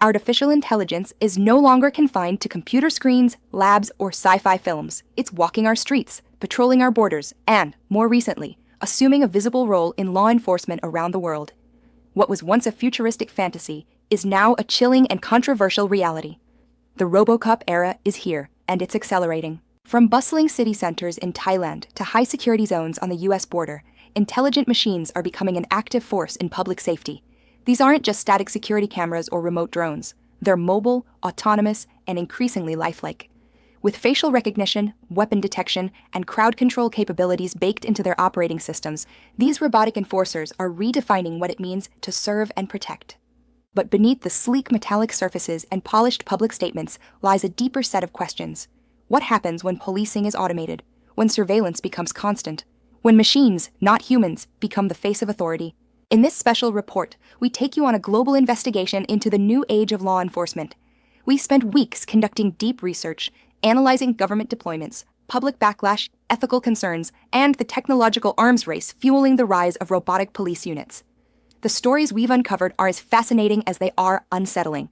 Artificial intelligence is no longer confined to computer screens, labs, or sci-fi films. It's walking our streets, patrolling our borders, and, more recently, assuming a visible role in law enforcement around the world. What was once a futuristic fantasy is now a chilling and controversial reality. The RoboCOP era is here, and it's accelerating. From bustling city centers in Thailand to high-security zones on the US border, intelligent machines are becoming an active force in public safety. These aren't just static security cameras or remote drones. They're mobile, autonomous, and increasingly lifelike. With facial recognition, weapon detection, and crowd control capabilities baked into their operating systems, these robotic enforcers are redefining what it means to serve and protect. But beneath the sleek metallic surfaces and polished public statements lies a deeper set of questions. What happens when policing is automated? When surveillance becomes constant? When machines, not humans, become the face of authority? In this special report, we take you on a global investigation into the new age of law enforcement. We spent weeks conducting deep research, analyzing government deployments, public backlash, ethical concerns, and the technological arms race fueling the rise of robotic police units. The stories we've uncovered are as fascinating as they are unsettling.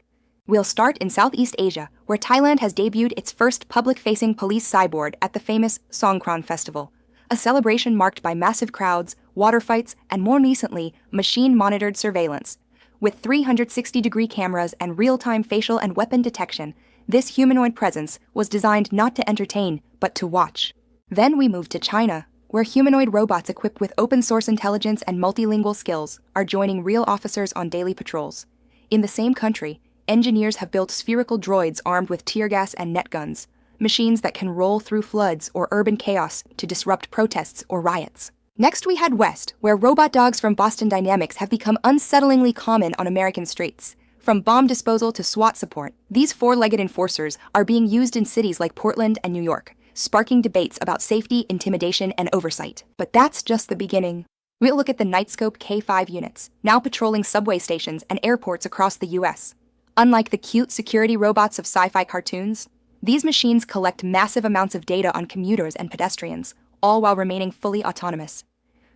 We'll start in Southeast Asia, where Thailand has debuted its first public-facing police cyborg at the famous Songkran Festival, a celebration marked by massive crowds, water fights, and more recently, machine-monitored surveillance. With 360-degree cameras and real-time facial and weapon detection, this humanoid presence was designed not to entertain, but to watch. Then we moved to China, where humanoid robots equipped with open-source intelligence and multilingual skills are joining real officers on daily patrols. In the same country, engineers have built spherical droids armed with tear gas and net guns, machines that can roll through floods or urban chaos to disrupt protests or riots. Next, we head west, where robot dogs from Boston Dynamics have become unsettlingly common on American streets. From bomb disposal to SWAT support, these four-legged enforcers are being used in cities like Portland and New York, sparking debates about safety, intimidation, and oversight. But that's just the beginning. We'll look at the Nightscope K5 units, now patrolling subway stations and airports across the US. Unlike the cute security robots of sci-fi cartoons, these machines collect massive amounts of data on commuters and pedestrians, all while remaining fully autonomous.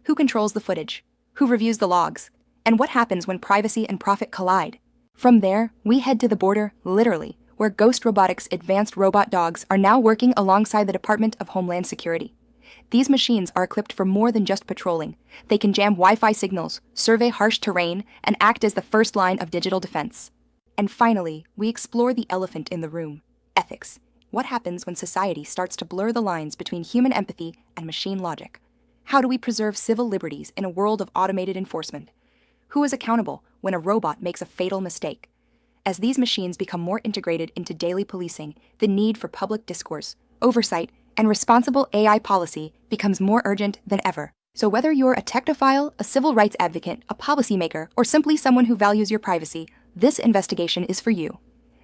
Who controls the footage? Who reviews the logs? And what happens when privacy and profit collide? From there, we head to the border, literally, where Ghost Robotics' advanced robot dogs are now working alongside the Department of Homeland Security. These machines are equipped for more than just patrolling. They can jam Wi-Fi signals, survey harsh terrain, and act as the first line of digital defense. And finally, we explore the elephant in the room: ethics. What happens when society starts to blur the lines between human empathy and machine logic? How do we preserve civil liberties in a world of automated enforcement? Who is accountable when a robot makes a fatal mistake? As these machines become more integrated into daily policing, the need for public discourse, oversight, and responsible AI policy becomes more urgent than ever. So whether you're a technophile, a civil rights advocate, a policymaker, or simply someone who values your privacy, this investigation is for you.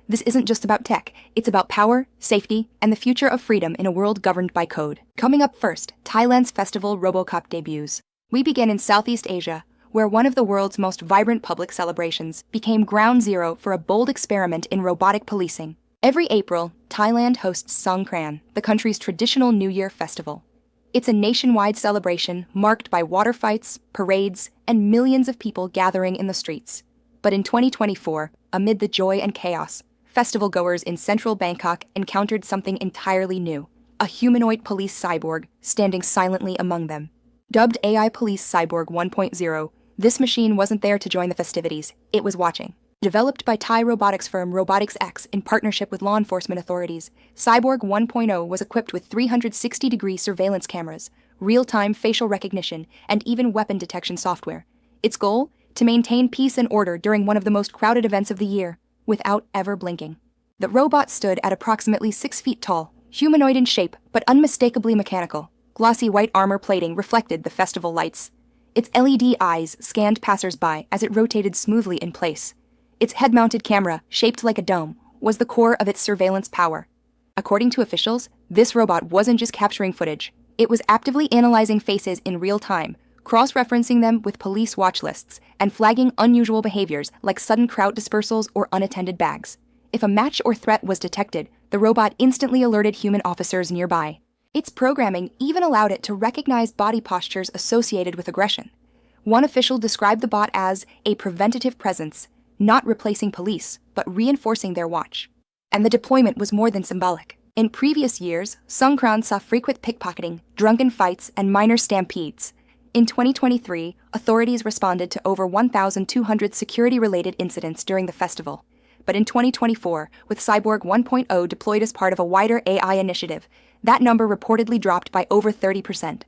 This isn't just about tech, it's about power, safety, and the future of freedom in a world governed by code. Coming up first, Thailand's festival RoboCOP debuts. We begin in Southeast Asia, where one of the world's most vibrant public celebrations became ground zero for a bold experiment in robotic policing. Every April, Thailand hosts Songkran, the country's traditional New Year festival. It's a nationwide celebration marked by water fights, parades, and millions of people gathering in the streets. But in 2024, amid the joy and chaos, festival goers in central Bangkok encountered something entirely new: a humanoid police cyborg standing silently among them. Dubbed AI Police Cyborg 1.0, this machine wasn't there to join the festivities, it was watching. Developed by Thai robotics firm Robotics X in partnership with law enforcement authorities, Cyborg 1.0 was equipped with 360-degree surveillance cameras, real-time facial recognition, and even weapon detection software. Its goal? To maintain peace and order during one of the most crowded events of the year, without ever blinking. The robot stood at approximately 6 feet tall, humanoid in shape, but unmistakably mechanical. Glossy white armor plating reflected the festival lights. Its LED eyes scanned passers-by as it rotated smoothly in place. Its head-mounted camera, shaped like a dome, was the core of its surveillance power. According to officials, this robot wasn't just capturing footage. It was actively analyzing faces in real time, cross-referencing them with police watch lists, and flagging unusual behaviors like sudden crowd dispersals or unattended bags. If a match or threat was detected, the robot instantly alerted human officers nearby. Its programming even allowed it to recognize body postures associated with aggression. One official described the bot as a preventative presence, not replacing police, but reinforcing their watch. And the deployment was more than symbolic. In previous years, Songkran saw frequent pickpocketing, drunken fights, and minor stampedes. In 2023, authorities responded to over 1,200 security-related incidents during the festival. But in 2024, with Cyborg 1.0 deployed as part of a wider AI initiative, that number reportedly dropped by over 30%.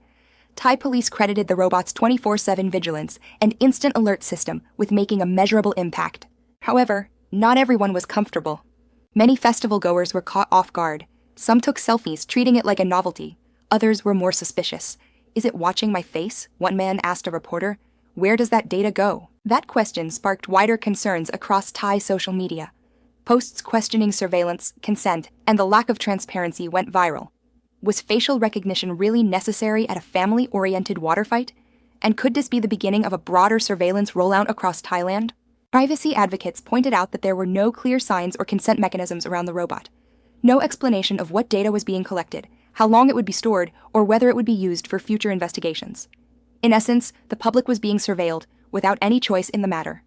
Thai police credited the robot's 24/7 vigilance and instant alert system with making a measurable impact. However, not everyone was comfortable. Many festival goers were caught off guard. Some took selfies, treating it like a novelty. Others were more suspicious. "Is it watching my face?" one man asked a reporter. "Where does that data go?" That question sparked wider concerns across Thai social media. Posts questioning surveillance, consent, and the lack of transparency went viral. Was facial recognition really necessary at a family-oriented water fight? And could this be the beginning of a broader surveillance rollout across Thailand? Privacy advocates pointed out that there were no clear signs or consent mechanisms around the robot. No explanation of what data was being collected, how long it would be stored, or whether it would be used for future investigations. In essence, the public was being surveilled, without any choice in the matter.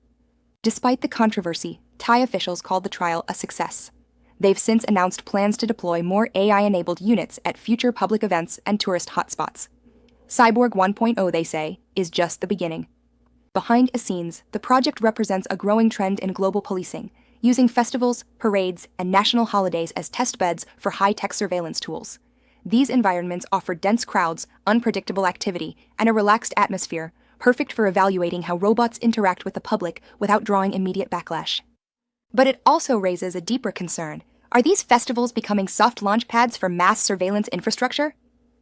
Despite the controversy, Thai officials called the trial a success. They've since announced plans to deploy more AI-enabled units at future public events and tourist hotspots. Cyborg 1.0, they say, is just the beginning. Behind the scenes, the project represents a growing trend in global policing, using festivals, parades, and national holidays as testbeds for high-tech surveillance tools. These environments offer dense crowds, unpredictable activity, and a relaxed atmosphere, perfect for evaluating how robots interact with the public without drawing immediate backlash. But it also raises a deeper concern. Are these festivals becoming soft launch pads for mass surveillance infrastructure?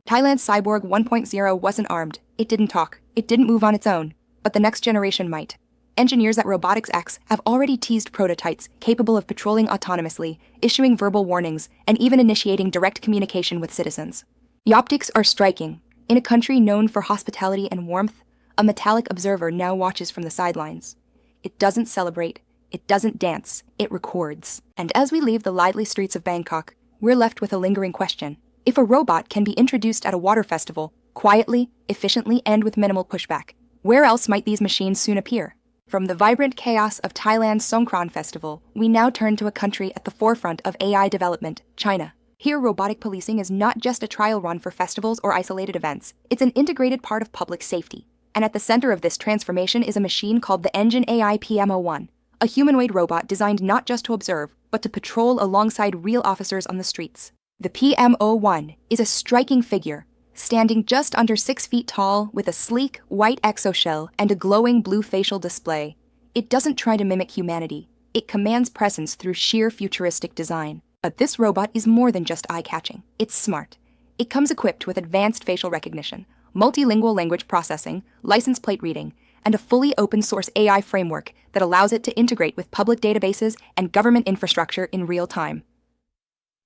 Thailand's Cyborg 1.0 wasn't armed, it didn't talk, it didn't move on its own, but the next generation might. Engineers at Robotics X have already teased prototypes capable of patrolling autonomously, issuing verbal warnings, and even initiating direct communication with citizens. The optics are striking. In a country known for hospitality and warmth, a metallic observer now watches from the sidelines. It doesn't celebrate, it doesn't dance, it records. And as we leave the lively streets of Bangkok, we're left with a lingering question. If a robot can be introduced at a water festival, quietly, efficiently, and with minimal pushback, where else might these machines soon appear? From the vibrant chaos of Thailand's Songkran Festival, we now turn to a country at the forefront of AI development, China. Here, robotic policing is not just a trial run for festivals or isolated events, it's an integrated part of public safety. And at the center of this transformation is a machine called the Engine AI PM01, a humanoid robot designed not just to observe, but to patrol alongside real officers on the streets. The PM01 is a striking figure, standing just under 6 feet tall with a sleek, white exoshell and a glowing blue facial display. It doesn't try to mimic humanity. It commands presence through sheer futuristic design. But this robot is more than just eye-catching. It's smart. It comes equipped with advanced facial recognition, multilingual language processing, license plate reading, and a fully open-source AI framework that allows it to integrate with public databases and government infrastructure in real time.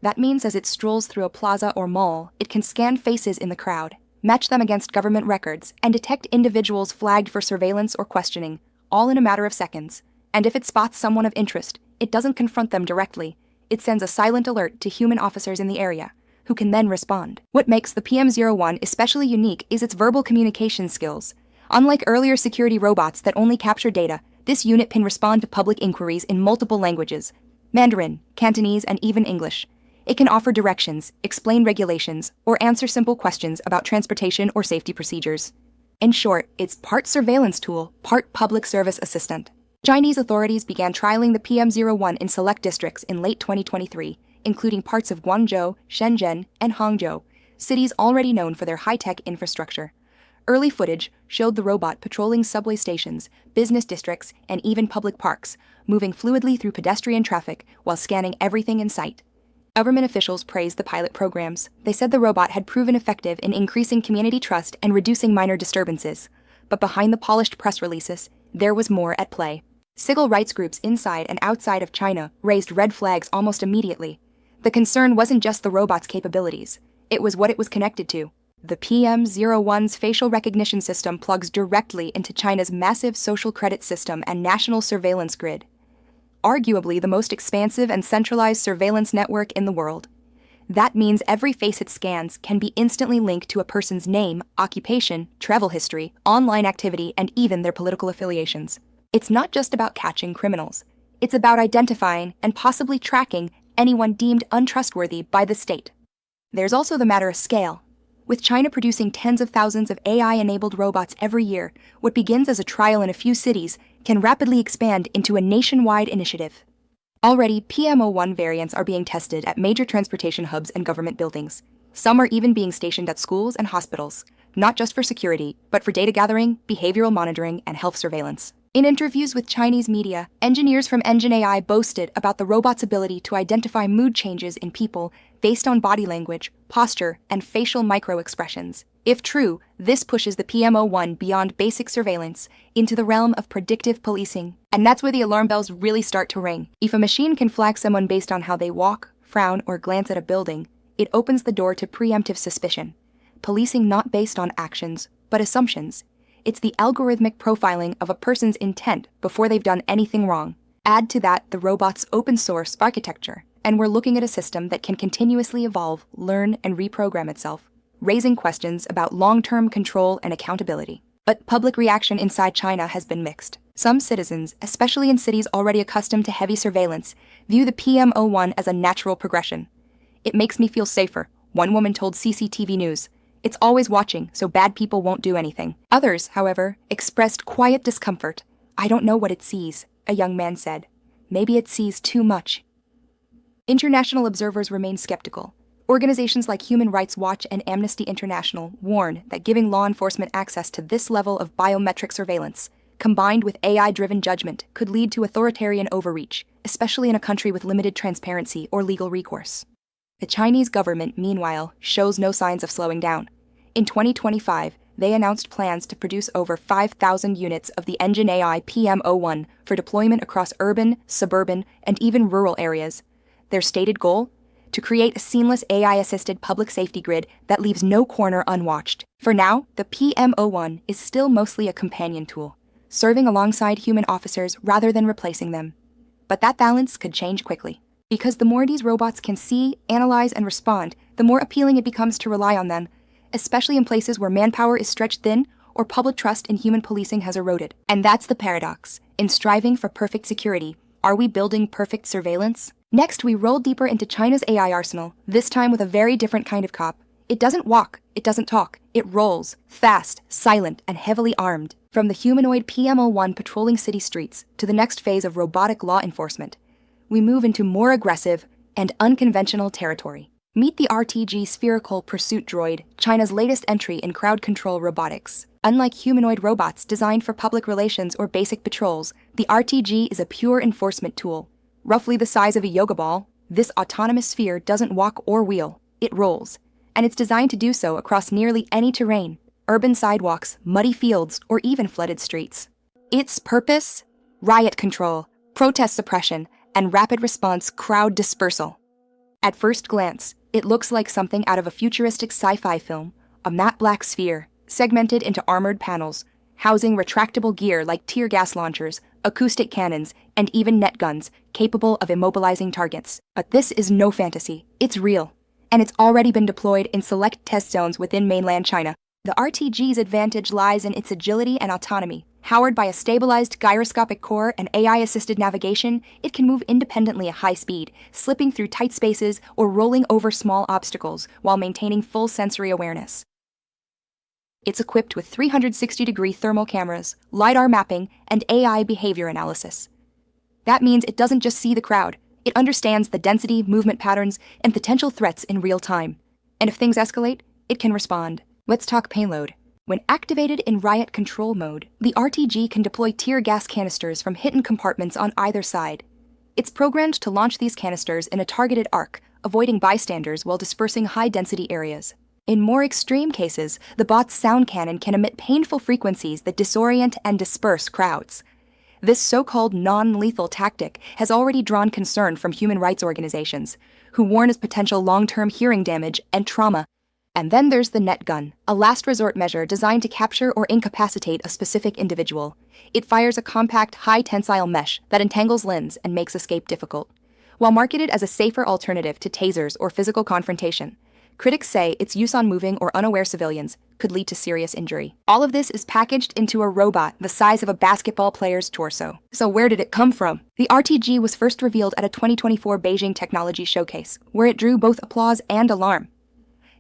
That means as it strolls through a plaza or mall, it can scan faces in the crowd, match them against government records, and detect individuals flagged for surveillance or questioning, all in a matter of seconds. And if it spots someone of interest, it doesn't confront them directly. It sends a silent alert to human officers in the area, who can then respond. What makes the PM01 especially unique is its verbal communication skills. Unlike earlier security robots that only capture data, this unit can respond to public inquiries in multiple languages: Mandarin, Cantonese, and even English. It can offer directions, explain regulations, or answer simple questions about transportation or safety procedures. In short, it's part surveillance tool, part public service assistant. Chinese authorities began trialing the PM01 in select districts in late 2023, including parts of Guangzhou, Shenzhen, and Hangzhou, cities already known for their high-tech infrastructure. Early footage showed the robot patrolling subway stations, business districts, and even public parks, moving fluidly through pedestrian traffic while scanning everything in sight. Government officials praised the pilot programs. They said the robot had proven effective in increasing community trust and reducing minor disturbances. But behind the polished press releases, there was more at play. Civil rights groups inside and outside of China raised red flags almost immediately. The concern wasn't just the robot's capabilities, it was what it was connected to. The PM01's facial recognition system plugs directly into China's massive social credit system and national surveillance grid, arguably the most expansive and centralized surveillance network in the world. That means every face it scans can be instantly linked to a person's name, occupation, travel history, online activity, and even their political affiliations. It's not just about catching criminals. It's about identifying and possibly tracking anyone deemed untrustworthy by the state. There's also the matter of scale. With China producing tens of thousands of AI-enabled robots every year, what begins as a trial in a few cities can rapidly expand into a nationwide initiative. Already, PM01 variants are being tested at major transportation hubs and government buildings. Some are even being stationed at schools and hospitals, not just for security, but for data gathering, behavioral monitoring, and health surveillance. In interviews with Chinese media, engineers from Engine AI boasted about the robot's ability to identify mood changes in people based on body language, posture, and facial micro-expressions. If true, this pushes the PM01 beyond basic surveillance into the realm of predictive policing. And that's where the alarm bells really start to ring. If a machine can flag someone based on how they walk, frown, or glance at a building, it opens the door to preemptive suspicion. Policing not based on actions, but assumptions. It's the algorithmic profiling of a person's intent before they've done anything wrong. Add to that the robot's open-source architecture, and we're looking at a system that can continuously evolve, learn, and reprogram itself, raising questions about long-term control and accountability. But public reaction inside China has been mixed. Some citizens, especially in cities already accustomed to heavy surveillance, view the PM01 as a natural progression. "It makes me feel safer," one woman told CCTV News. "It's always watching, so bad people won't do anything." Others, however, expressed quiet discomfort. "I don't know what it sees," a young man said. "Maybe it sees too much." International observers remain skeptical. Organizations like Human Rights Watch and Amnesty International warn that giving law enforcement access to this level of biometric surveillance, combined with AI-driven judgment, could lead to authoritarian overreach, especially in a country with limited transparency or legal recourse. The Chinese government, meanwhile, shows no signs of slowing down. In 2025, they announced plans to produce over 5,000 units of the Engine AI PM01 for deployment across urban, suburban, and even rural areas. Their stated goal? To create a seamless AI-assisted public safety grid that leaves no corner unwatched. For now, the PM01 is still mostly a companion tool, serving alongside human officers rather than replacing them. But that balance could change quickly. Because the more these robots can see, analyze, and respond, the more appealing it becomes to rely on them, especially in places where manpower is stretched thin or public trust in human policing has eroded. And that's the paradox. In striving for perfect security, are we building perfect surveillance? Next, we roll deeper into China's AI arsenal, this time with a very different kind of cop. It doesn't walk, it doesn't talk, it rolls, fast, silent, and heavily armed. From the humanoid PM01 patrolling city streets to the next phase of robotic law enforcement, we move into more aggressive and unconventional territory. Meet the RTG spherical pursuit droid, China's latest entry in crowd control robotics. Unlike humanoid robots designed for public relations or basic patrols, the RTG is a pure enforcement tool. Roughly the size of a yoga ball, this autonomous sphere doesn't walk or wheel, it rolls. And it's designed to do so across nearly any terrain, urban sidewalks, muddy fields, or even flooded streets. Its purpose? Riot control, protest suppression, and rapid response crowd dispersal. At first glance, it looks like something out of a futuristic sci-fi film, a matte black sphere, segmented into armored panels, housing retractable gear like tear gas launchers, acoustic cannons, and even net guns, capable of immobilizing targets. But this is no fantasy, it's real, and it's already been deployed in select test zones within mainland China. The RTG's advantage lies in its agility and autonomy. Powered by a stabilized gyroscopic core and AI-assisted navigation, it can move independently at high speed, slipping through tight spaces or rolling over small obstacles while maintaining full sensory awareness. It's equipped with 360-degree thermal cameras, LiDAR mapping, and AI behavior analysis. That means it doesn't just see the crowd, it understands the density, movement patterns, and potential threats in real time. And if things escalate, it can respond. Let's talk payload. When activated in riot control mode, the RTG can deploy tear gas canisters from hidden compartments on either side. It's programmed to launch these canisters in a targeted arc, avoiding bystanders while dispersing high-density areas. In more extreme cases, the bot's sound cannon can emit painful frequencies that disorient and disperse crowds. This so-called non-lethal tactic has already drawn concern from human rights organizations, who warn of potential long-term hearing damage and trauma. And then there's the net gun, a last resort measure designed to capture or incapacitate a specific individual. It fires a compact, high-tensile mesh that entangles limbs and makes escape difficult. While marketed as a safer alternative to tasers or physical confrontation, Critics say its use on moving or unaware civilians could lead to serious injury. All of this is packaged into a robot the size of a basketball player's torso. So where did it come from? The RTG was first revealed at a 2024 Beijing Technology Showcase, where it drew both applause and alarm.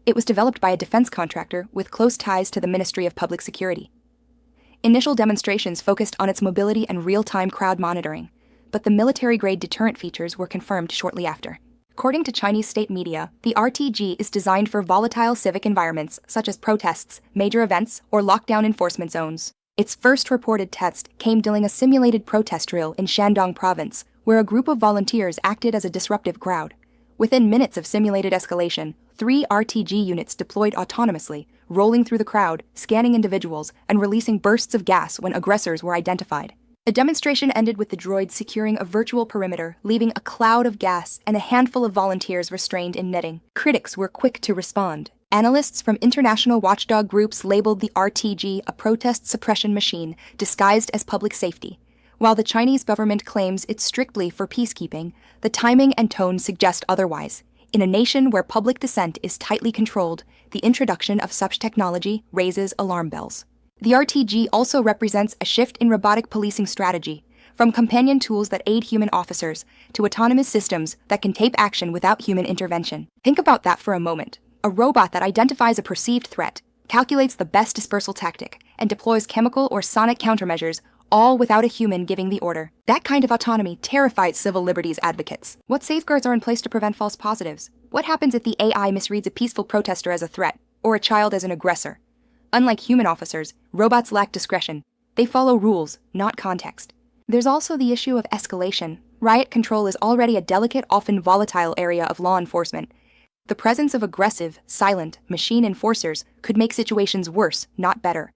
It was developed by a defense contractor with close ties to the Ministry of Public Security. Initial demonstrations focused on its mobility and real-time crowd monitoring, but the military-grade deterrent features were confirmed shortly after. According to Chinese state media, the RTG is designed for volatile civic environments such as protests, major events, or lockdown enforcement zones. Its first reported test came during a simulated protest drill in Shandong province, where a group of volunteers acted as a disruptive crowd. Within minutes of simulated escalation, 3 RTG units deployed autonomously, rolling through the crowd, scanning individuals, and releasing bursts of gas when aggressors were identified. The demonstration ended with the droids securing a virtual perimeter, leaving a cloud of gas and a handful of volunteers restrained in netting. Critics were quick to respond. Analysts from international watchdog groups labeled the RTG a protest suppression machine disguised as public safety. While the Chinese government claims it's strictly for peacekeeping, the timing and tone suggest otherwise. In a nation where public dissent is tightly controlled, the introduction of such technology raises alarm bells. The RTG also represents a shift in robotic policing strategy, from companion tools that aid human officers to autonomous systems that can take action without human intervention. Think about that for a moment. A robot that identifies a perceived threat, calculates the best dispersal tactic, and deploys chemical or sonic countermeasures, all without a human giving the order. That kind of autonomy terrifies civil liberties advocates. What safeguards are in place to prevent false positives? What happens if the AI misreads a peaceful protester as a threat, or a child as an aggressor? Unlike human officers, robots lack discretion. They follow rules, not context. There's also the issue of escalation. Riot control is already a delicate, often volatile area of law enforcement. The presence of aggressive, silent, machine enforcers could make situations worse, not better.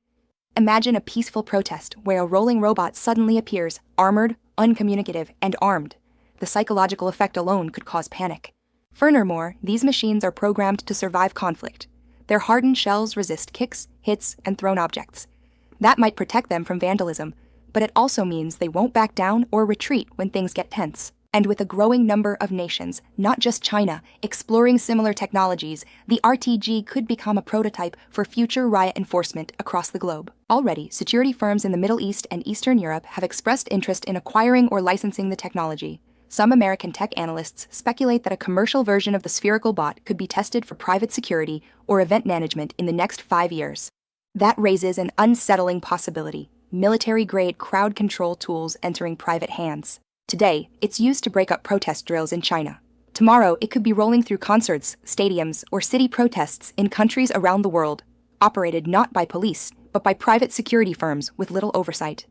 Imagine a peaceful protest where a rolling robot suddenly appears, armored, uncommunicative, and armed. The psychological effect alone could cause panic. Furthermore, these machines are programmed to survive conflict. Their hardened shells resist kicks, hits, and thrown objects. That might protect them from vandalism, but it also means they won't back down or retreat when things get tense. And with a growing number of nations, not just China, exploring similar technologies, the RTG could become a prototype for future riot enforcement across the globe. Already, security firms in the Middle East and Eastern Europe have expressed interest in acquiring or licensing the technology. Some American tech analysts speculate that a commercial version of the spherical bot could be tested for private security or event management in the next 5 years. That raises an unsettling possibility: military-grade crowd control tools entering private hands. Today, it's used to break up protest drills in China. Tomorrow, it could be rolling through concerts, stadiums, or city protests in countries around the world, operated not by police, but by private security firms with little oversight.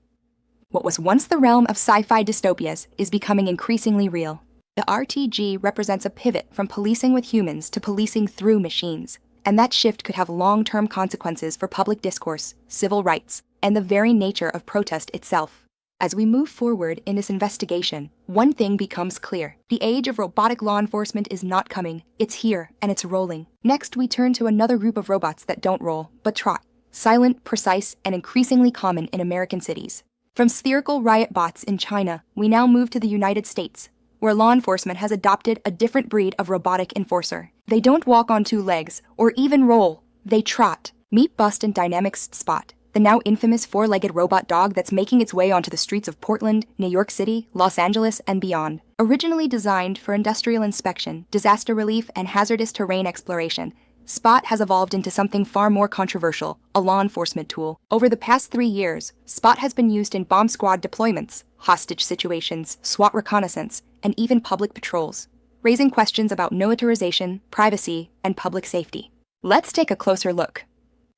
What was once the realm of sci-fi dystopias is becoming increasingly real. The RTG represents a pivot from policing with humans to policing through machines, and that shift could have long-term consequences for public discourse, civil rights, and the very nature of protest itself. As we move forward in this investigation, one thing becomes clear. The age of robotic law enforcement is not coming. It's here, and it's rolling. Next, we turn to another group of robots that don't roll, but trot. Silent, precise, and increasingly common in American cities. From spherical riot bots in China, we now move to the United States, where law enforcement has adopted a different breed of robotic enforcer. They don't walk on 2 legs, or even roll. They trot. Meet Boston Dynamics Spot, the now infamous 4-legged robot dog that's making its way onto the streets of Portland, New York City, Los Angeles, and beyond. Originally designed for industrial inspection, disaster relief, and hazardous terrain exploration, Spot has evolved into something far more controversial: a law enforcement tool. Over the past 3 years, Spot has been used in bomb squad deployments, hostage situations, SWAT reconnaissance, and even public patrols, raising questions about militarization, privacy, and public safety. Let's take a closer look.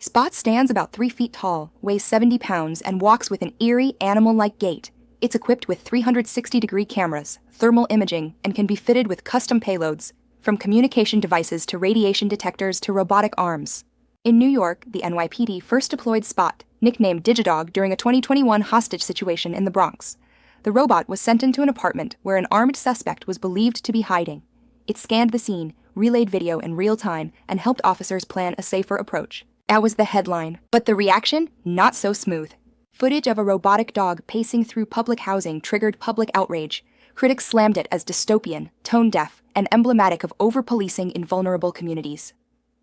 Spot stands about 3 feet tall, weighs 70 pounds, and walks with an eerie, animal-like gait. It's equipped with 360-degree cameras, thermal imaging, and can be fitted with custom payloads, from communication devices to radiation detectors to robotic arms. In New York, the NYPD first deployed Spot, nicknamed Digidog, during a 2021 hostage situation in the Bronx. The robot was sent into an apartment where an armed suspect was believed to be hiding. It scanned the scene, relayed video in real time, and helped officers plan a safer approach. That was the headline. But the reaction? Not so smooth. Footage of a robotic dog pacing through public housing triggered public outrage. Critics slammed it as dystopian, tone-deaf, and emblematic of over-policing in vulnerable communities.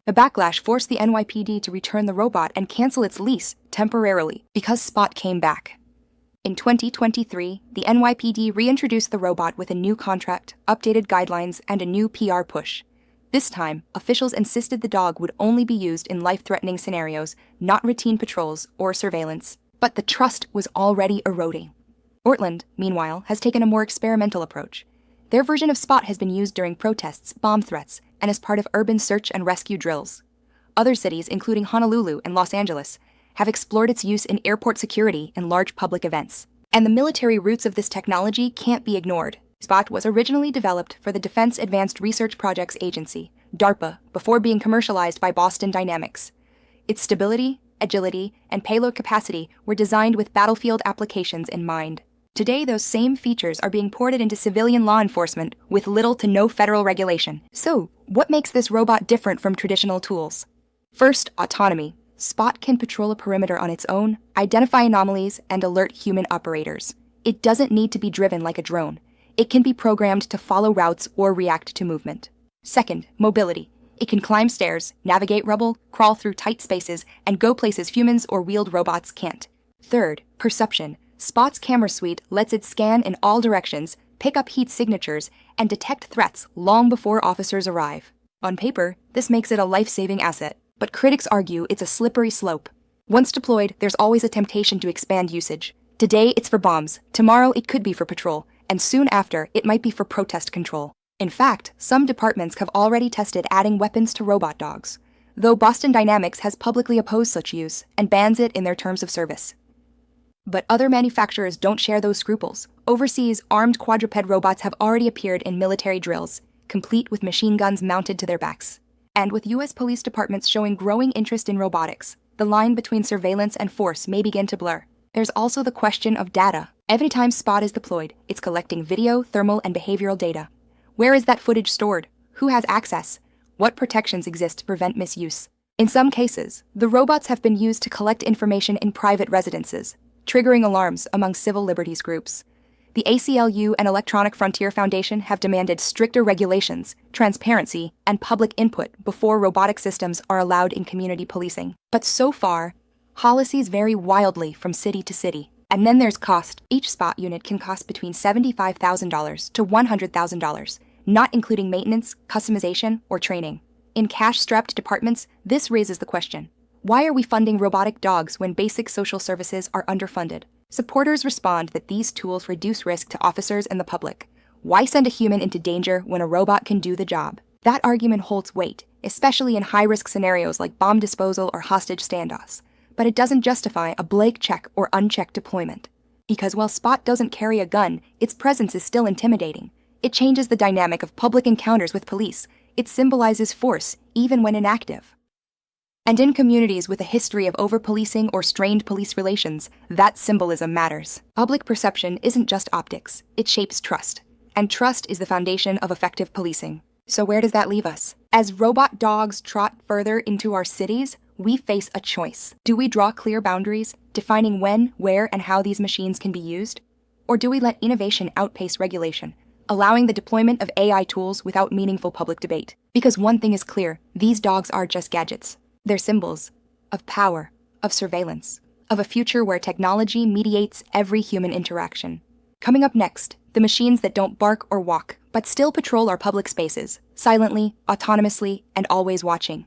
The backlash forced the NYPD to return the robot and cancel its lease temporarily because Spot came back. In 2023, the NYPD reintroduced the robot with a new contract, updated guidelines, and a new PR push. This time, officials insisted the dog would only be used in life-threatening scenarios, not routine patrols or surveillance. But the trust was already eroding. Portland, meanwhile, has taken a more experimental approach. Their version of Spot has been used during protests, bomb threats, and as part of urban search and rescue drills. Other cities, including Honolulu and Los Angeles, have explored its use in airport security and large public events. And the military roots of this technology can't be ignored. Spot was originally developed for the Defense Advanced Research Projects Agency, DARPA, before being commercialized by Boston Dynamics. Its stability, agility, and payload capacity were designed with battlefield applications in mind. Today, those same features are being ported into civilian law enforcement with little to no federal regulation. So, what makes this robot different from traditional tools? First, autonomy. Spot can patrol a perimeter on its own, identify anomalies, and alert human operators. It doesn't need to be driven like a drone. It can be programmed to follow routes or react to movement. Second, mobility. It can climb stairs, navigate rubble, crawl through tight spaces, and go places humans or wheeled robots can't. Third, perception. Spot's camera suite lets it scan in all directions, pick up heat signatures, and detect threats long before officers arrive. On paper, this makes it a life-saving asset, but critics argue it's a slippery slope. Once deployed, there's always a temptation to expand usage. Today, it's for bombs. Tomorrow, it could be for patrol. And soon after, it might be for protest control. In fact, some departments have already tested adding weapons to robot dogs, though Boston Dynamics has publicly opposed such use and bans it in their terms of service. But other manufacturers don't share those scruples. Overseas, armed quadruped robots have already appeared in military drills, complete with machine guns mounted to their backs. And with U.S. police departments showing growing interest in robotics, the line between surveillance and force may begin to blur. There's also the question of data. Every time Spot is deployed, it's collecting video, thermal, and behavioral data. Where is that footage stored? Who has access? What protections exist to prevent misuse? In some cases, the robots have been used to collect information in private residences, triggering alarms among civil liberties groups. The ACLU and Electronic Frontier Foundation have demanded stricter regulations, transparency, and public input before robotic systems are allowed in community policing. But so far, policies vary wildly from city to city. And then there's cost. Each Spot unit can cost between $75,000 to $100,000, not including maintenance, customization, or training. In cash-strapped departments, this raises the question: why are we funding robotic dogs when basic social services are underfunded? Supporters respond that these tools reduce risk to officers and the public. Why send a human into danger when a robot can do the job? That argument holds weight, especially in high-risk scenarios like bomb disposal or hostage standoffs. But it doesn't justify a blank check or unchecked deployment. Because while Spot doesn't carry a gun, its presence is still intimidating. It changes the dynamic of public encounters with police. It symbolizes force, even when inactive. And in communities with a history of over-policing or strained police relations, that symbolism matters. Public perception isn't just optics. It shapes trust. And trust is the foundation of effective policing. So where does that leave us? As robot dogs trot further into our cities, we face a choice. Do we draw clear boundaries, defining when, where, and how these machines can be used? Or do we let innovation outpace regulation, allowing the deployment of AI tools without meaningful public debate? Because one thing is clear, these dogs are just gadgets. They're symbols of power, of surveillance, of a future where technology mediates every human interaction. Coming up next, the machines that don't bark or walk, but still patrol our public spaces, silently, autonomously, and always watching.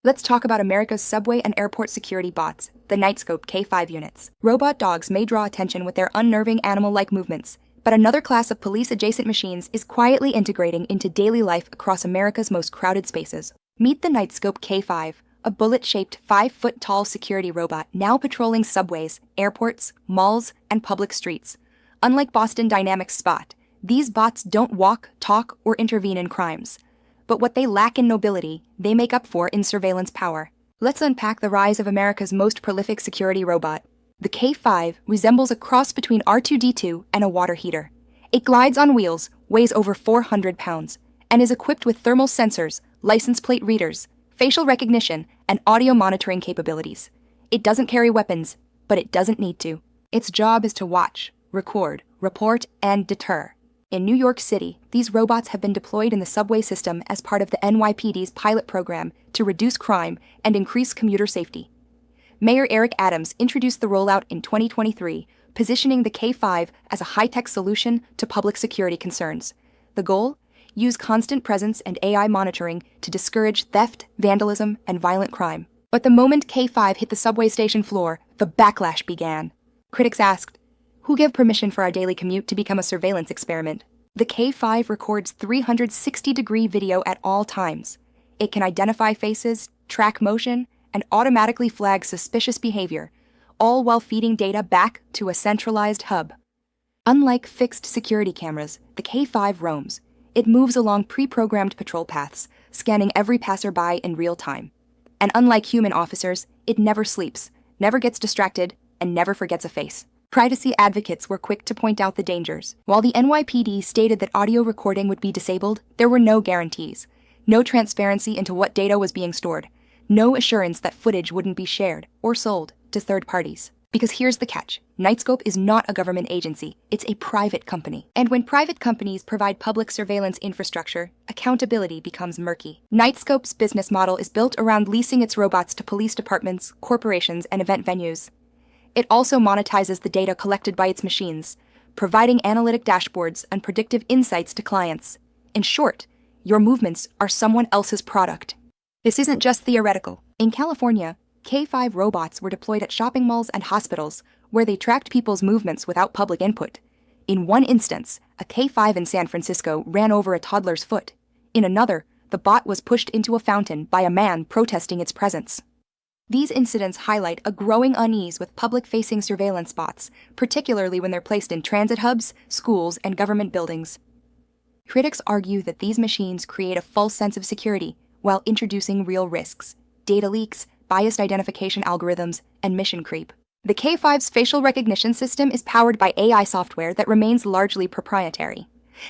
Let's talk about America's subway and airport security bots, the Knightscope K5 units. Robot dogs may draw attention with their unnerving animal-like movements, but another class of police-adjacent machines is quietly integrating into daily life across America's most crowded spaces. Meet the Knightscope K5, a bullet-shaped 5-foot-tall security robot now patrolling subways, airports, malls, and public streets. Unlike Boston Dynamics Spot, these bots don't walk, talk, or intervene in crimes. But what they lack in nobility, they make up for in surveillance power. Let's unpack the rise of America's most prolific security robot. The K5 resembles a cross between R2-D2 and a water heater. It glides on wheels, weighs over 400 pounds, and is equipped with thermal sensors, license plate readers, facial recognition, and audio monitoring capabilities. It doesn't carry weapons, but it doesn't need to. Its job is to watch, record, report, and deter. In New York City, these robots have been deployed in the subway system as part of the NYPD's pilot program to reduce crime and increase commuter safety. Mayor Eric Adams introduced the rollout in 2023, positioning the K5 as a high-tech solution to public security concerns. The goal? Use constant presence and AI monitoring to discourage theft, vandalism, and violent crime. But the moment K5 hit the subway station floor, the backlash began. Critics asked, who gave permission for our daily commute to become a surveillance experiment? The K5 records 360-degree video at all times. It can identify faces, track motion, and automatically flag suspicious behavior, all while feeding data back to a centralized hub. Unlike fixed security cameras, the K5 roams. It moves along pre-programmed patrol paths, scanning every passerby in real time. And unlike human officers, it never sleeps, never gets distracted, and never forgets a face. Privacy advocates were quick to point out the dangers. While the NYPD stated that audio recording would be disabled, there were no guarantees. No transparency into what data was being stored. No assurance that footage wouldn't be shared or sold to third parties. Because here's the catch. Knightscope is not a government agency. It's a private company. And when private companies provide public surveillance infrastructure, accountability becomes murky. Knightscope's business model is built around leasing its robots to police departments, corporations, and event venues. It also monetizes the data collected by its machines, providing analytic dashboards and predictive insights to clients. In short, your movements are someone else's product. This isn't just theoretical. In California, K5 robots were deployed at shopping malls and hospitals, where they tracked people's movements without public input. In one instance, a K5 in San Francisco ran over a toddler's foot. In another, the bot was pushed into a fountain by a man protesting its presence. These incidents highlight a growing unease with public-facing surveillance bots, particularly when they're placed in transit hubs, schools, and government buildings. Critics argue that these machines create a false sense of security while introducing real risks: data leaks, biased identification algorithms, and mission creep. The K5's facial recognition system is powered by AI software that remains largely proprietary.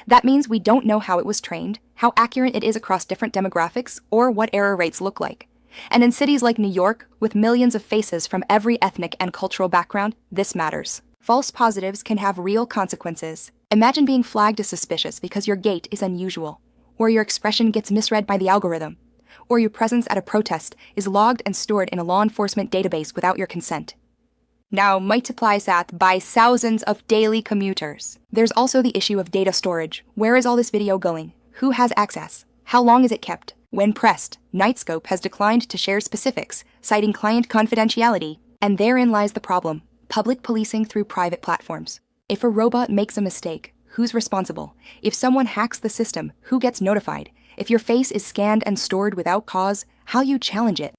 That means we don't know how it was trained, how accurate it is across different demographics, or what error rates look like. And in cities like New York, with millions of faces from every ethnic and cultural background, this matters. False positives can have real consequences. Imagine being flagged as suspicious because your gait is unusual, or your expression gets misread by the algorithm, or your presence at a protest is logged and stored in a law enforcement database without your consent. Now multiply that by thousands of daily commuters. There's also the issue of data storage. Where is all this video going? Who has access? How long is it kept? When pressed, Knightscope has declined to share specifics, citing client confidentiality, and therein lies the problem: public policing through private platforms. If a robot makes a mistake, who's responsible? If someone hacks the system, who gets notified? If your face is scanned and stored without cause, how you challenge it?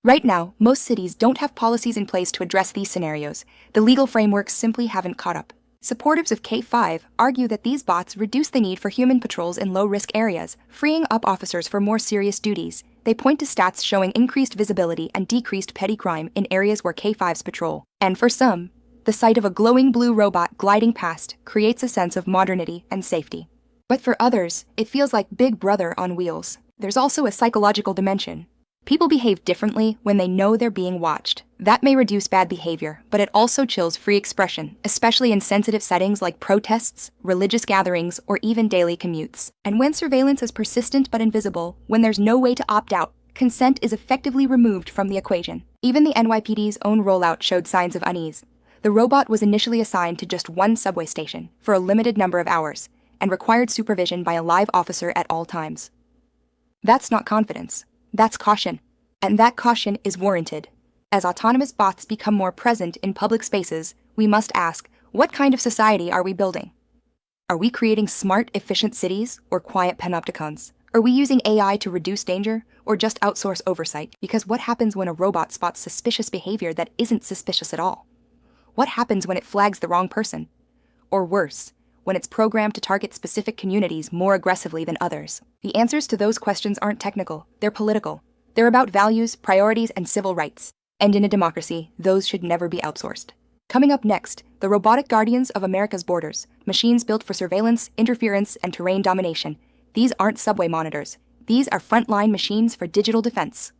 Right now, most cities don't have policies in place to address these scenarios. The legal frameworks simply haven't caught up. Supporters of K5 argue that these bots reduce the need for human patrols in low-risk areas, freeing up officers for more serious duties. They point to stats showing increased visibility and decreased petty crime in areas where K5s patrol. And for some, the sight of a glowing blue robot gliding past creates a sense of modernity and safety. But for others, it feels like Big Brother on wheels. There's also a psychological dimension. People behave differently when they know they're being watched. That may reduce bad behavior, but it also chills free expression, especially in sensitive settings like protests, religious gatherings, or even daily commutes. And when surveillance is persistent but invisible, when there's no way to opt out, consent is effectively removed from the equation. Even the NYPD's own rollout showed signs of unease. The robot was initially assigned to just one subway station for a limited number of hours, and required supervision by a live officer at all times. That's not confidence. That's caution. And that caution is warranted. As autonomous bots become more present in public spaces, we must ask, what kind of society are we building? Are we creating smart, efficient cities or quiet panopticons? Are we using AI to reduce danger or just outsource oversight? Because what happens when a robot spots suspicious behavior that isn't suspicious at all? What happens when it flags the wrong person? Or worse, when it's programmed to target specific communities more aggressively than others? The answers to those questions aren't technical, they're political. They're about values, priorities, and civil rights. And in a democracy, those should never be outsourced. Coming up next, the robotic guardians of America's borders, machines built for surveillance, interference, and terrain domination. These aren't subway monitors. These are frontline machines for digital defense.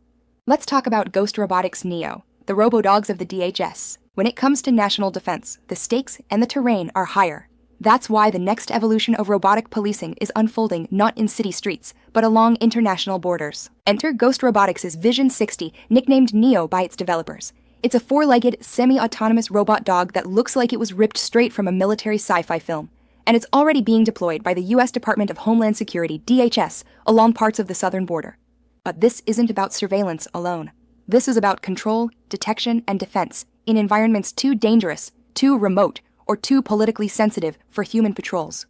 Let's talk about Ghost Robotics Neo, the robo-dogs of the DHS. When it comes to national defense, the stakes and the terrain are higher. That's why the next evolution of robotic policing is unfolding not in city streets, but along international borders. Enter Ghost Robotics' Vision 60, nicknamed Neo by its developers. It's a four-legged, semi-autonomous robot dog that looks like it was ripped straight from a military sci-fi film. And it's already being deployed by the U.S. Department of Homeland Security, DHS, along parts of the southern border. But this isn't about surveillance alone. This is about control, detection, and defense in environments too dangerous, too remote, or too politically sensitive for human patrols.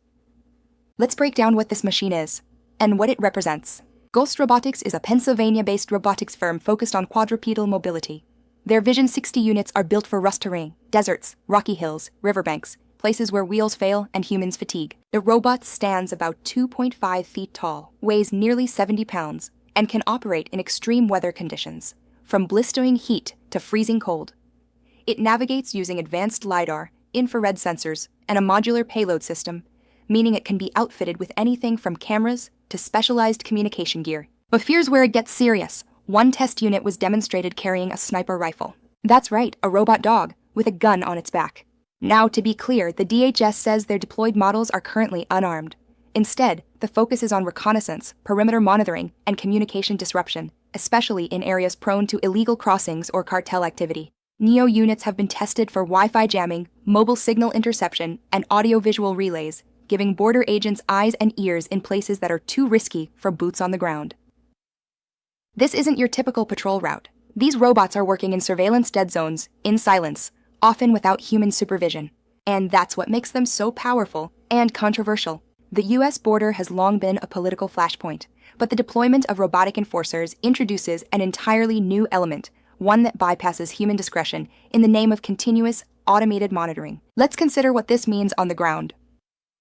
Let's break down what this machine is and what it represents. Ghost Robotics is a Pennsylvania-based robotics firm focused on quadrupedal mobility. Their Vision 60 units are built for rough terrain, deserts, rocky hills, riverbanks, places where wheels fail and humans fatigue. The robot stands about 2.5 feet tall, weighs nearly 70 pounds, and can operate in extreme weather conditions, from blistering heat to freezing cold. It navigates using advanced LiDAR, infrared sensors, and a modular payload system, meaning it can be outfitted with anything from cameras to specialized communication gear. But here's where it gets serious. One test unit was demonstrated carrying a sniper rifle. That's right, a robot dog, with a gun on its back. Now, to be clear, the DHS says their deployed models are currently unarmed. Instead, the focus is on reconnaissance, perimeter monitoring, and communication disruption, especially in areas prone to illegal crossings or cartel activity. Neo units have been tested for Wi-Fi jamming, mobile signal interception, and audio-visual relays, giving border agents eyes and ears in places that are too risky for boots on the ground. This isn't your typical patrol route. These robots are working in surveillance dead zones, in silence, often without human supervision. And that's what makes them so powerful and controversial. The US border has long been a political flashpoint, but the deployment of robotic enforcers introduces an entirely new element, one that bypasses human discretion in the name of continuous, automated monitoring. Let's consider what this means on the ground.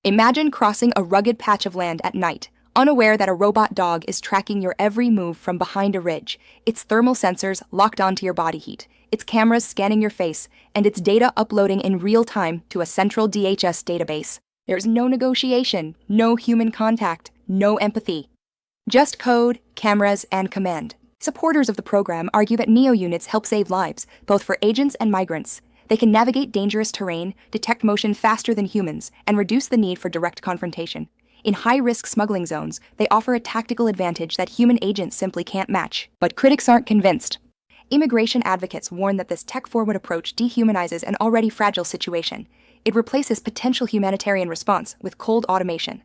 Imagine crossing a rugged patch of land at night, unaware that a robot dog is tracking your every move from behind a ridge, its thermal sensors locked onto your body heat, its cameras scanning your face, and its data uploading in real time to a central DHS database. There's no negotiation, no human contact, no empathy. Just code, cameras, and command. Supporters of the program argue that Neo units help save lives, both for agents and migrants. They can navigate dangerous terrain, detect motion faster than humans, and reduce the need for direct confrontation. In high-risk smuggling zones, they offer a tactical advantage that human agents simply can't match. But critics aren't convinced. Immigration advocates warn that this tech-forward approach dehumanizes an already fragile situation. It replaces potential humanitarian response with cold automation.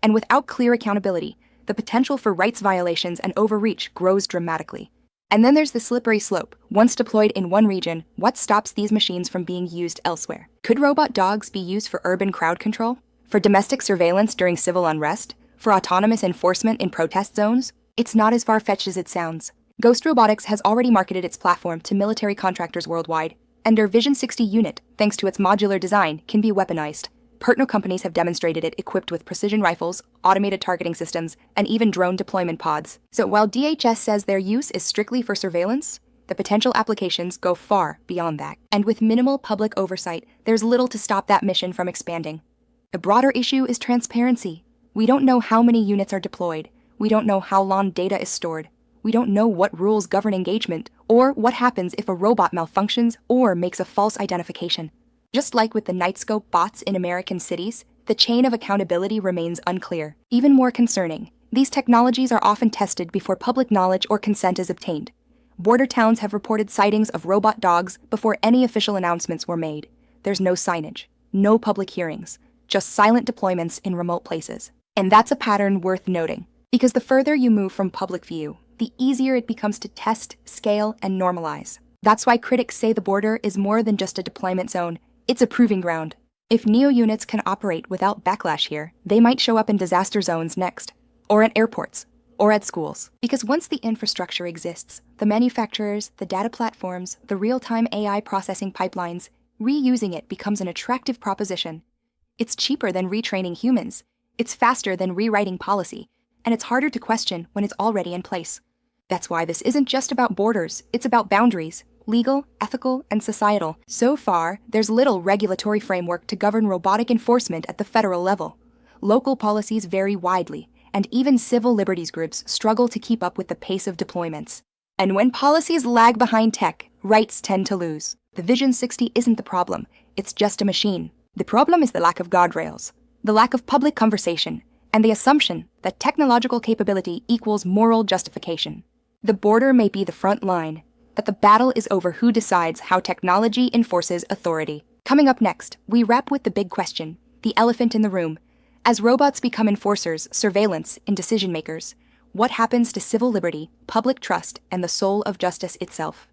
And without clear accountability, the potential for rights violations and overreach grows dramatically. And then there's the slippery slope. Once deployed in one region, what stops these machines from being used elsewhere? Could robot dogs be used for urban crowd control? For domestic surveillance during civil unrest? For autonomous enforcement in protest zones? It's not as far-fetched as it sounds. Ghost Robotics has already marketed its platform to military contractors worldwide, and their Vision 60 unit, thanks to its modular design, can be weaponized. Partner companies have demonstrated it equipped with precision rifles, automated targeting systems, and even drone deployment pods. So while DHS says their use is strictly for surveillance, the potential applications go far beyond that. And with minimal public oversight, there's little to stop that mission from expanding. The broader issue is transparency. We don't know how many units are deployed. We don't know how long data is stored. We don't know what rules govern engagement, or what happens if a robot malfunctions or makes a false identification. Just like with the Nightscope bots in American cities, the chain of accountability remains unclear. Even more concerning, these technologies are often tested before public knowledge or consent is obtained. Border towns have reported sightings of robot dogs before any official announcements were made. There's no signage, no public hearings, just silent deployments in remote places. And that's a pattern worth noting, because the further you move from public view, the easier it becomes to test, scale, and normalize. That's why critics say the border is more than just a deployment zone. It's a proving ground. If Neo units can operate without backlash here, they might show up in disaster zones next, or at airports, or at schools. Because once the infrastructure exists, the manufacturers, the data platforms, the real-time AI processing pipelines, reusing it becomes an attractive proposition. It's cheaper than retraining humans, it's faster than rewriting policy, and it's harder to question when it's already in place. That's why this isn't just about borders, it's about boundaries. Legal, ethical, and societal. So far, there's little regulatory framework to govern robotic enforcement at the federal level. Local policies vary widely, and even civil liberties groups struggle to keep up with the pace of deployments. And when policies lag behind tech, rights tend to lose. The Vision 60 isn't the problem, it's just a machine. The problem is the lack of guardrails, the lack of public conversation, and the assumption that technological capability equals moral justification. The border may be the front line, but the battle is over who decides how technology enforces authority. Coming up next, we wrap with the big question, the elephant in the room. As robots become enforcers, surveillance, and decision makers, what happens to civil liberty, public trust, and the soul of justice itself?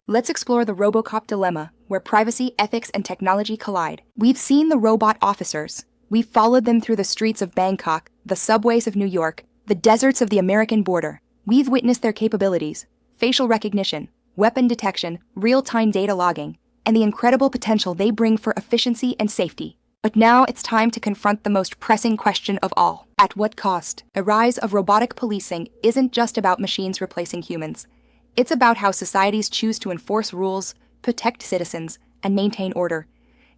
Let's explore the RoboCOP dilemma, where privacy, ethics, and technology collide. We've seen the robot officers. We've followed them through the streets of Bangkok, the subways of New York, the deserts of the American border. We've witnessed their capabilities, facial recognition, weapon detection, real-time data logging, and the incredible potential they bring for efficiency and safety. But now it's time to confront the most pressing question of all. At what cost? The rise of robotic policing isn't just about machines replacing humans. It's about how societies choose to enforce rules, protect citizens, and maintain order.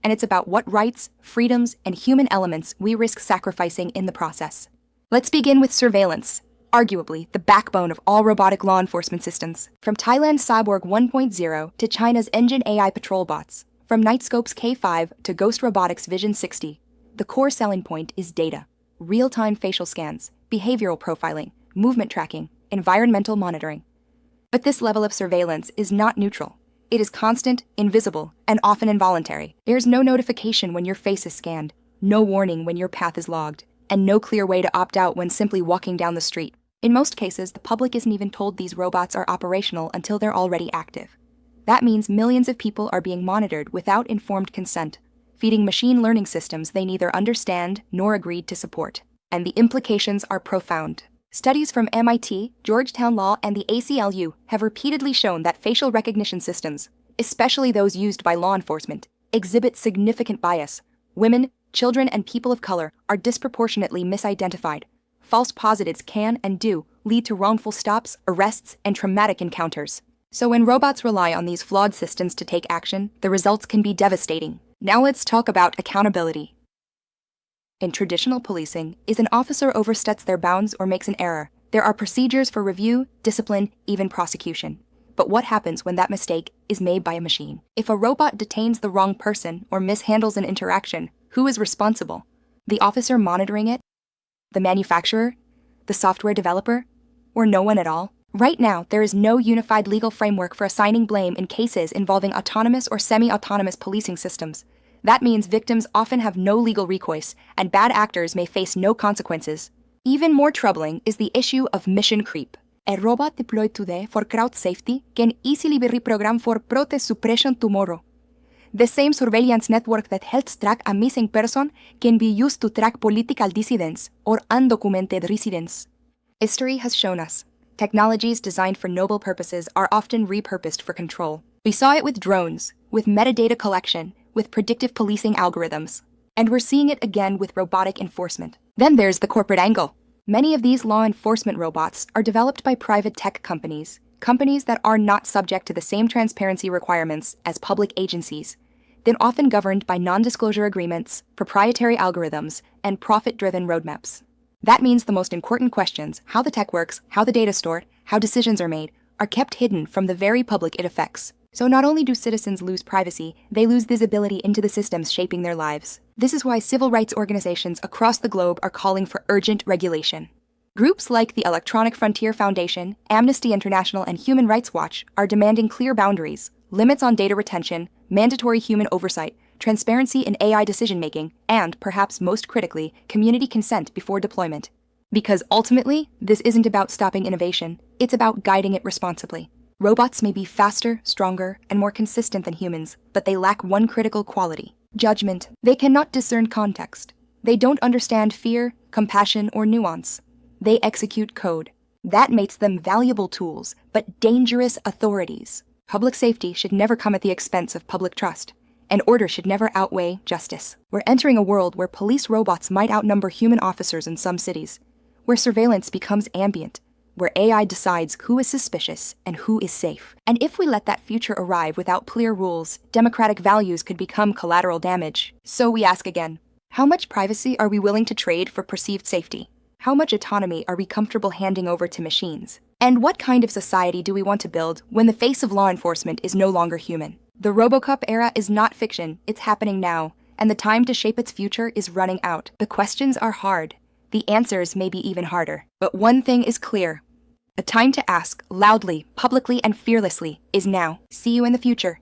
And it's about what rights, freedoms, and human elements we risk sacrificing in the process. Let's begin with surveillance, arguably the backbone of all robotic law enforcement systems. From Thailand's Cyborg 1.0 to China's Engine AI patrol bots, from Knightscope's K5 to Ghost Robotics Vision 60, the core selling point is data, real-time facial scans, behavioral profiling, movement tracking, environmental monitoring. But this level of surveillance is not neutral. It is constant, invisible, and often involuntary. There's no notification when your face is scanned, no warning when your path is logged, and no clear way to opt out when simply walking down the street. In most cases, the public isn't even told these robots are operational until they're already active. That means millions of people are being monitored without informed consent, feeding machine learning systems they neither understand nor agreed to support. And the implications are profound. Studies from MIT, Georgetown Law, and the ACLU have repeatedly shown that facial recognition systems, especially those used by law enforcement, exhibit significant bias. Women, children, and people of color are disproportionately misidentified. False positives can and do lead to wrongful stops, arrests, and traumatic encounters. So when robots rely on these flawed systems to take action, the results can be devastating. Now let's talk about accountability. In traditional policing, if an officer oversteps their bounds or makes an error, there are procedures for review, discipline, even prosecution. But what happens when that mistake is made by a machine? If a robot detains the wrong person or mishandles an interaction, who is responsible? The officer monitoring it? The manufacturer? The software developer? Or no one at all? Right now, there is no unified legal framework for assigning blame in cases involving autonomous or semi-autonomous policing systems. That means victims often have no legal recourse, and bad actors may face no consequences. Even more troubling is the issue of mission creep. A robot deployed today for crowd safety can easily be reprogrammed for protest suppression tomorrow. The same surveillance network that helps track a missing person can be used to track political dissidents or undocumented residents. History has shown us technologies designed for noble purposes are often repurposed for control. We saw it with drones, with metadata collection, with predictive policing algorithms. And we're seeing it again with robotic enforcement. Then there's the corporate angle. Many of these law enforcement robots are developed by private tech companies that are not subject to the same transparency requirements as public agencies. They're often governed by non-disclosure agreements, proprietary algorithms, and profit-driven roadmaps. That means the most important questions, how the tech works, how the data is stored, how decisions are made, are kept hidden from the very public it affects. So not only do citizens lose privacy, they lose visibility into the systems shaping their lives. This is why civil rights organizations across the globe are calling for urgent regulation. Groups like the Electronic Frontier Foundation, Amnesty International, and Human Rights Watch are demanding clear boundaries, limits on data retention, mandatory human oversight, transparency in AI decision-making, and, perhaps most critically, community consent before deployment. Because ultimately, this isn't about stopping innovation, it's about guiding it responsibly. Robots may be faster, stronger, and more consistent than humans, but they lack one critical quality: judgment. They cannot discern context. They don't understand fear, compassion, or nuance. They execute code. That makes them valuable tools, but dangerous authorities. Public safety should never come at the expense of public trust, and order should never outweigh justice. We're entering a world where police robots might outnumber human officers in some cities, where surveillance becomes ambient, where AI decides who is suspicious and who is safe. And if we let that future arrive without clear rules, democratic values could become collateral damage. So we ask again, how much privacy are we willing to trade for perceived safety? How much autonomy are we comfortable handing over to machines? And what kind of society do we want to build when the face of law enforcement is no longer human? The RoboCOP era is not fiction, it's happening now, and the time to shape its future is running out. The questions are hard. The answers may be even harder. But one thing is clear. The time to ask, loudly, publicly, and fearlessly, is now. See you in the future.